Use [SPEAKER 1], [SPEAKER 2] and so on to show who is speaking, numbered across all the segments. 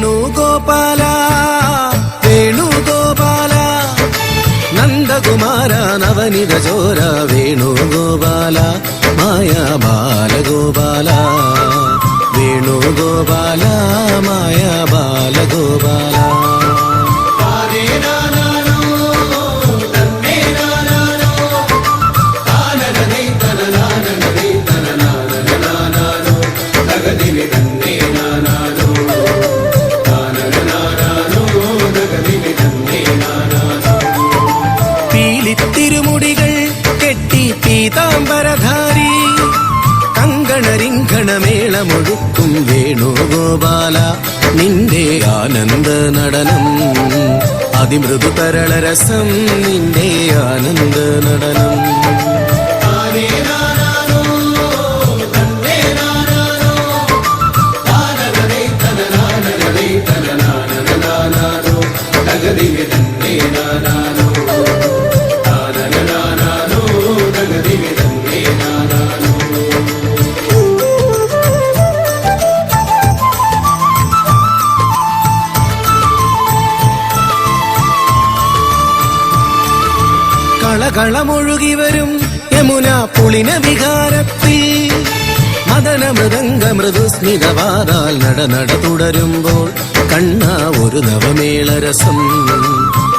[SPEAKER 1] വേണുഗോപാല വേണുഗോപാല നന്ദകുമാര നവനിത ചോര വേണുഗോപാല മായാ ബാലഗോപാല വേണുഗോപാല മായാ ബാലഗോപാല പീലിത്തിരുമുടികൾ കെട്ടി പീതാംബരധാരി കങ്കണരിങ്കണമേളമൊഴുക്കും വേണുഗോപാല നിന്റെ ആനന്ദ നടനം അതിമൃദുതരളരസം നിന്റെ ആനന്ദ നടനം കളമൊഴുകി വരും യമുന പുളിന വികാരത്തിൽ മദന മൃദംഗ മൃദുസ്മിതവാതാൽ നട തുടരുമ്പോൾ കണ്ണാ ഒരു നവമേളരസം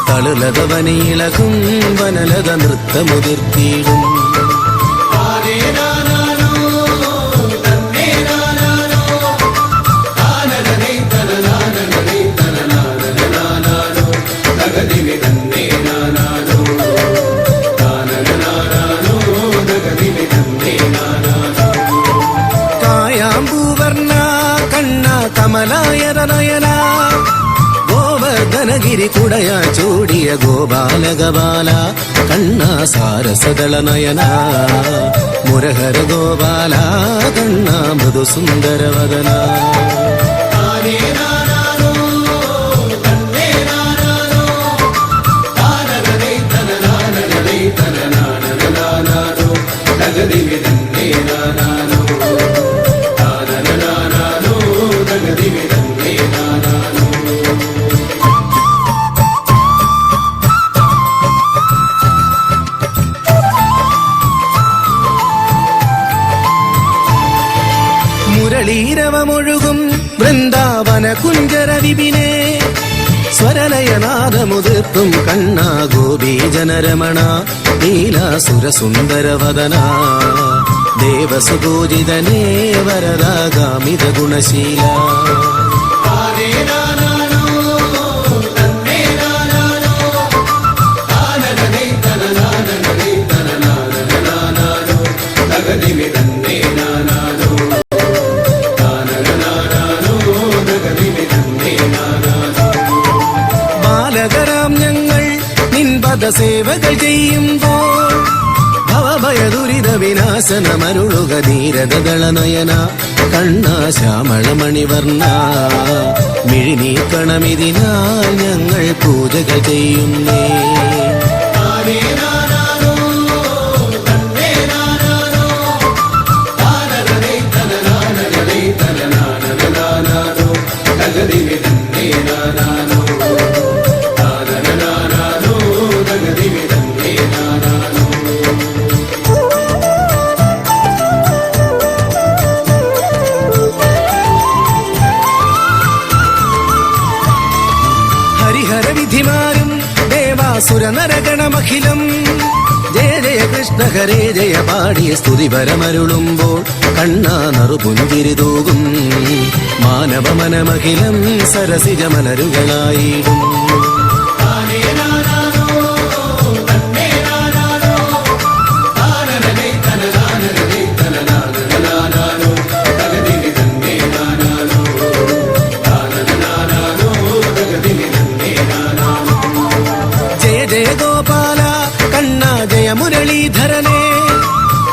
[SPEAKER 1] തളുലത വനയിളകും വനലത നൃത്തമുതിർത്തിയിടും കമലായതനയന ഗോവർദ്ധനഗിരി കുടയ ചൂടിയ ഗോപാലഗോപാല കണ്ണാ സാരസദളനയന മുരഹര ഗോപാല കണ്ണാ മൃദുസുന്ദരവദന മുരളീരവമൊഴുകും വൃന്ദാവന കുഞ്ചര വിപിനെ സ്വരലയനാദമുതിർത്തും കണ്ണാ ഗോപീജനരമണ നീലാസുരസുന്ദരവദന ദേവസുപൂജിതനേ വരദാഗാമിത ഗുണശീല ബാലകരാം ഞങ്ങൾ നിൻപദ സേവകൾ ചെയ്യുമ്പോൾ ഭവഭയ ദുരിത വിനാശനമരുളുക ധീരതകളനയന കണ്ണാ ശ്യാമളമണിവർണ്ണ മിഴിനീക്കണമിതിനാൽ ഞങ്ങൾ പൂജകൾ ചെയ്യുന്നേ ഹരിഹരവിധിമാരും ദേവാസുരനരഗണമഖിലം ജയ ജയ കൃഷ്ണ ഹരേ ജയ പാടിയ സ്തുതിപരമരുളുമ്പോൾ കണ്ണാ നറുപുഞ്ചിരി തൂകും മാനവമനമഖിലം സരസിജമലരുകളായിടും മുരളീധരനെ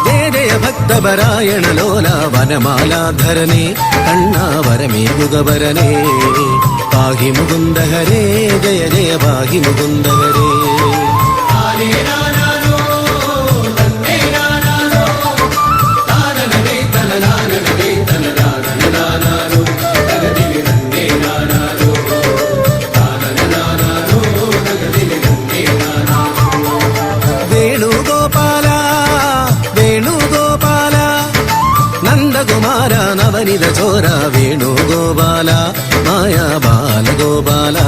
[SPEAKER 1] ജയ ജയ ഭക്തപരായണ ലോല വനമാലാധരനെ കണ്ണാ വരമേകുകവരനെ പാഹി മുകുന്ദഹരേ ജയ ജയ പാഹി മുകുന്ദഹരേ
[SPEAKER 2] തനനാനനേ തനനാനനേ തനനാനനനാനോ തകദിവി തന്നേ നാനാനോ
[SPEAKER 1] വേണുഗോപാല